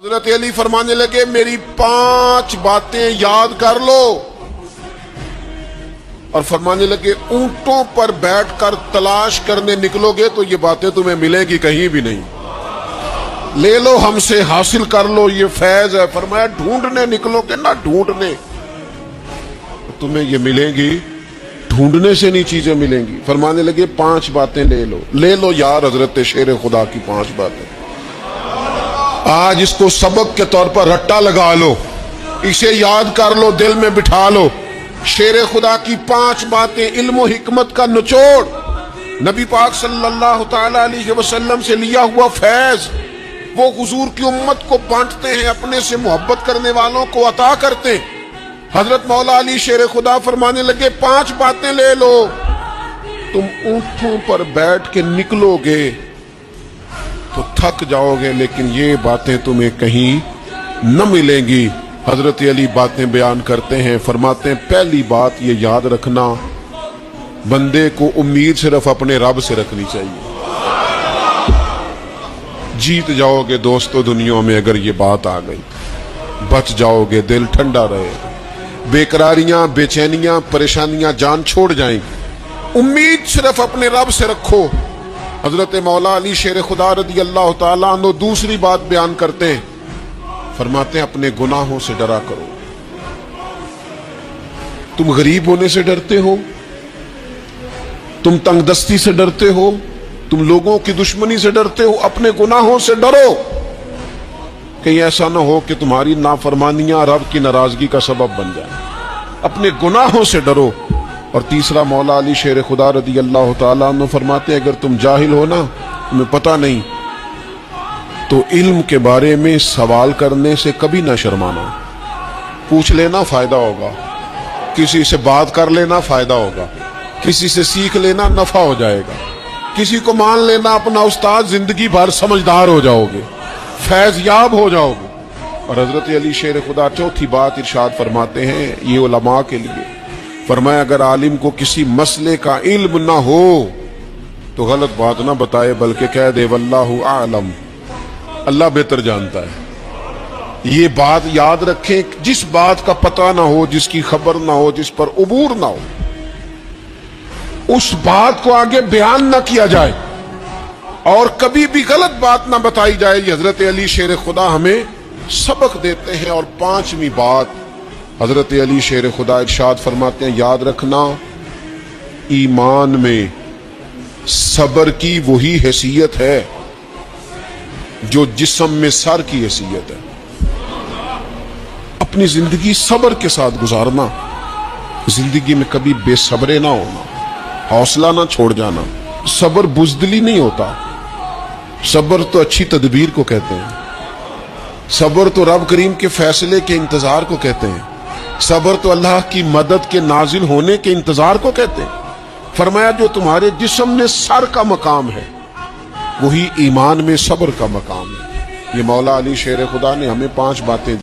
حضرت علی فرمانے لگے میری 5 باتیں یاد کر لو، اور فرمانے لگے اونٹوں پر بیٹھ کر تلاش کرنے نکلو گے تو یہ باتیں تمہیں ملے گی کہیں بھی نہیں، لے لو ہم سے حاصل کر لو، یہ فیض ہے۔ فرمایا ڈھونڈنے نکلو گے نہ ڈھونڈنے تمہیں یہ ملیں گی، ڈھونڈنے سے نہیں چیزیں ملیں گی۔ فرمانے لگے 5 باتیں لے لو یار حضرت شیر خدا کی 5 باتیں، آج اس کو سبق کے طور پر رٹا لگا لو، اسے یاد کر لو، دل میں بٹھا لو۔ شیر خدا کی 5 باتیں، علم و حکمت کا نچوڑ، نبی پاک صلی اللہ تعالی علیہ وسلم سے لیا ہوا فیض، وہ حضور کی امت کو بانٹتے ہیں، اپنے سے محبت کرنے والوں کو عطا کرتے ہیں۔ حضرت مولا علی شیر خدا فرمانے لگے 5 باتیں لے لو، تم اونٹوں پر بیٹھ کے نکلو گے تو تھک جاؤ گے، لیکن یہ باتیں تمہیں کہیں نہ ملیں گی۔ حضرت علی باتیں بیان کرتے ہیں، فرماتے ہیں پہلی بات یہ یاد رکھنا، بندے کو امید صرف اپنے رب سے رکھنی چاہیے، جیت جاؤ گے دوستو دنیا میں اگر یہ بات آ گئی، بچ جاؤ گے، دل ٹھنڈا رہے، بے قراریاں، بے چینیاں، پریشانیاں جان چھوڑ جائیں گی، امید صرف اپنے رب سے رکھو۔ حضرت مولا علی شیر خدا رضی اللہ تعالیٰ عنہ دوسری بات بیان کرتے ہیں، فرماتے ہیں اپنے گناہوں سے ڈرا کرو۔ تم غریب ہونے سے ڈرتے ہو، تم تنگ دستی سے ڈرتے ہو، تم لوگوں کی دشمنی سے ڈرتے ہو، اپنے گناہوں سے ڈرو، کہیں ایسا نہ ہو کہ تمہاری نافرمانیاں رب کی ناراضگی کا سبب بن جائیں، اپنے گناہوں سے ڈرو۔ اور تیسرا مولا علی شیر خدا رضی اللہ تعالیٰ عنہ فرماتے ہیں اگر تم جاہل ہو نا، تمہیں پتہ نہیں، تو علم کے بارے میں سوال کرنے سے کبھی نہ شرمانا، پوچھ لینا فائدہ ہوگا، کسی سے بات کر لینا فائدہ ہوگا، کسی سے سیکھ لینا نفع ہو جائے گا، کسی کو مان لینا اپنا استاد، زندگی بھر سمجھدار ہو جاؤ گے، فیض یاب ہو جاؤ گے۔ اور حضرت علی شیر خدا چوتھی بات ارشاد فرماتے ہیں یہ علماء کے لیے، فرمایا اگر عالم کو کسی مسئلے کا علم نہ ہو تو غلط بات نہ بتائے بلکہ کہہ دے واللہ اعلم، اللہ بہتر جانتا ہے۔ یہ بات یاد رکھیں، جس بات کا پتہ نہ ہو، جس کی خبر نہ ہو، جس پر عبور نہ ہو، اس بات کو آگے بیان نہ کیا جائے اور کبھی بھی غلط بات نہ بتائی جائے۔ یہ حضرت علی شیر خدا ہمیں سبق دیتے ہیں۔ اور 5ویں بات حضرت علی شیر خدا ارشاد فرماتے ہیں یاد رکھنا، ایمان میں صبر کی وہی حیثیت ہے جو جسم میں سر کی حیثیت ہے۔ اپنی زندگی صبر کے ساتھ گزارنا، زندگی میں کبھی بے صبرے نہ ہونا، حوصلہ نہ چھوڑ جانا۔ صبر بزدلی نہیں ہوتا، صبر تو اچھی تدبیر کو کہتے ہیں، صبر تو رب کریم کے فیصلے کے انتظار کو کہتے ہیں، صبر تو اللہ کی مدد کے نازل ہونے کے انتظار کو کہتے ہیں۔ فرمایا جو تمہارے جسم میں سر کا مقام ہے وہی ایمان میں صبر کا مقام ہے۔ یہ مولا علی شیر خدا نے ہمیں 5 باتیں